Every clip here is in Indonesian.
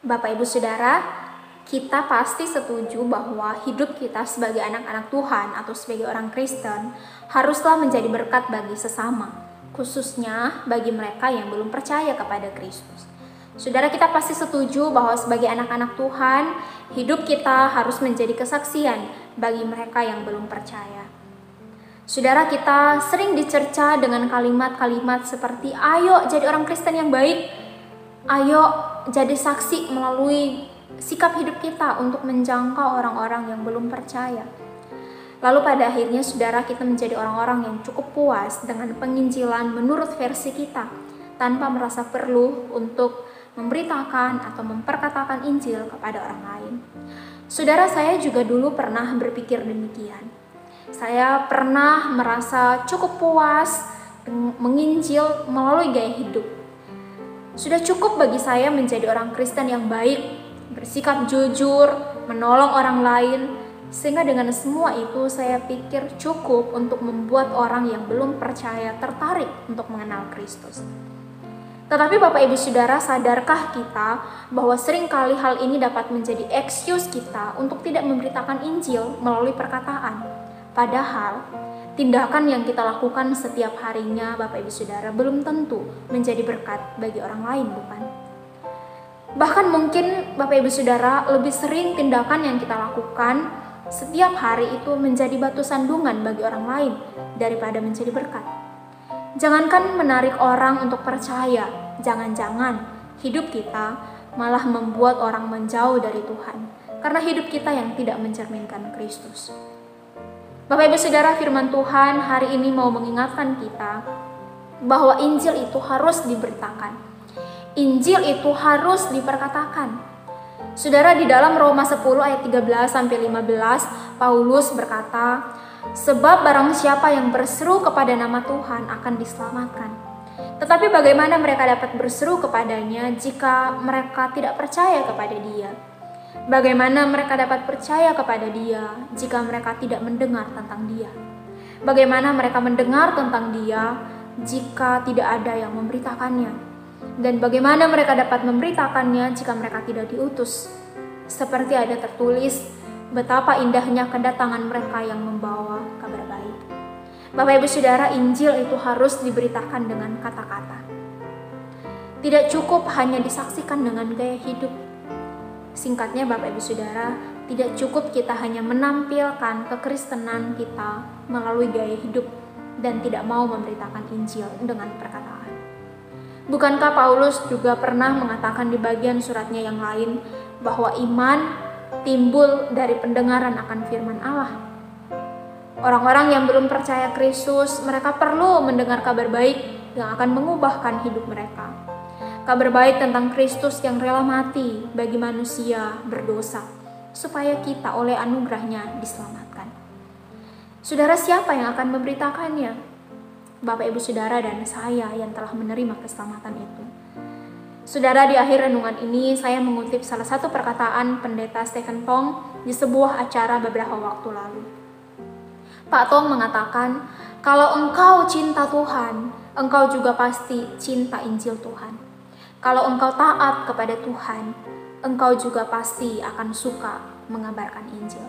Bapak Ibu Saudara, kita pasti setuju bahwa hidup kita sebagai anak-anak Tuhan atau sebagai orang Kristen haruslah menjadi berkat bagi sesama, khususnya bagi mereka yang belum percaya kepada Kristus. Saudara, kita pasti setuju bahwa sebagai anak-anak Tuhan, hidup kita harus menjadi kesaksian bagi mereka yang belum percaya. Saudara, kita sering dicerca dengan kalimat-kalimat seperti, ayo jadi orang Kristen yang baik, ayo jadi saksi melalui sikap hidup kita untuk menjangkau orang-orang yang belum percaya. Lalu pada akhirnya saudara, kita menjadi orang-orang yang cukup puas dengan penginjilan menurut versi kita, tanpa merasa perlu untuk memberitakan atau memperkatakan Injil kepada orang lain. Saudara, saya juga dulu pernah berpikir demikian. Saya pernah merasa cukup puas menginjil melalui gaya hidup. Sudah cukup bagi saya menjadi orang Kristen yang baik, bersikap jujur, menolong orang lain, sehingga dengan semua itu saya pikir cukup untuk membuat orang yang belum percaya tertarik untuk mengenal Kristus. Tetapi Bapak Ibu Saudara, sadarkah kita bahwa seringkali hal ini dapat menjadi excuse kita untuk tidak memberitakan Injil melalui perkataan? Padahal tindakan yang kita lakukan setiap harinya Bapak Ibu Saudara belum tentu menjadi berkat bagi orang lain, bukan? Bahkan mungkin Bapak Ibu Saudara, lebih sering tindakan yang kita lakukan setiap hari itu menjadi batu sandungan bagi orang lain daripada menjadi berkat. Jangankan menarik orang untuk percaya, jangan-jangan hidup kita malah membuat orang menjauh dari Tuhan karena hidup kita yang tidak mencerminkan Kristus. Bapak Ibu Saudara, firman Tuhan hari ini mau mengingatkan kita bahwa Injil itu harus diberitakan. Injil itu harus diperkatakan. Saudara, di dalam Roma 10 ayat 13 sampai 15, Paulus berkata, sebab barang siapa yang berseru kepada nama Tuhan akan diselamatkan. Tetapi bagaimana mereka dapat berseru kepadanya jika mereka tidak percaya kepada Dia? Bagaimana mereka dapat percaya kepada Dia jika mereka tidak mendengar tentang Dia? Bagaimana mereka mendengar tentang Dia jika tidak ada yang memberitakannya? Dan bagaimana mereka dapat memberitakannya jika mereka tidak diutus? Seperti ada tertulis, betapa indahnya kedatangan mereka yang membawa kabar baik. Bapak Ibu Saudara, Injil itu harus diberitakan dengan kata-kata. Tidak cukup hanya disaksikan dengan gaya hidup. Singkatnya Bapak Ibu Saudara, tidak cukup kita hanya menampilkan kekristenan kita melalui gaya hidup dan tidak mau memberitakan Injil dengan perkataan. Bukankah Paulus juga pernah mengatakan di bagian suratnya yang lain bahwa iman timbul dari pendengaran akan firman Allah? Orang-orang yang belum percaya Kristus, mereka perlu mendengar kabar baik yang akan mengubahkan hidup mereka. Kabar baik tentang Kristus yang rela mati bagi manusia berdosa, supaya kita oleh anugerahnya diselamatkan. Saudara, siapa yang akan memberitakannya? Bapak Ibu Saudara dan saya yang telah menerima keselamatan itu. Saudara, di akhir renungan ini saya mengutip salah satu perkataan Pendeta Stephen Tong di sebuah acara beberapa waktu lalu. Pak Tong mengatakan, kalau engkau cinta Tuhan, engkau juga pasti cinta Injil Tuhan. Kalau engkau taat kepada Tuhan, engkau juga pasti akan suka mengabarkan Injil.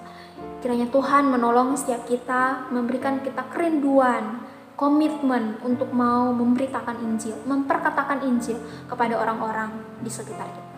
Kiranya Tuhan menolong setiap kita, memberikan kita kerinduan, komitmen untuk mau memberitakan Injil, memperkatakan Injil kepada orang-orang di sekitar kita.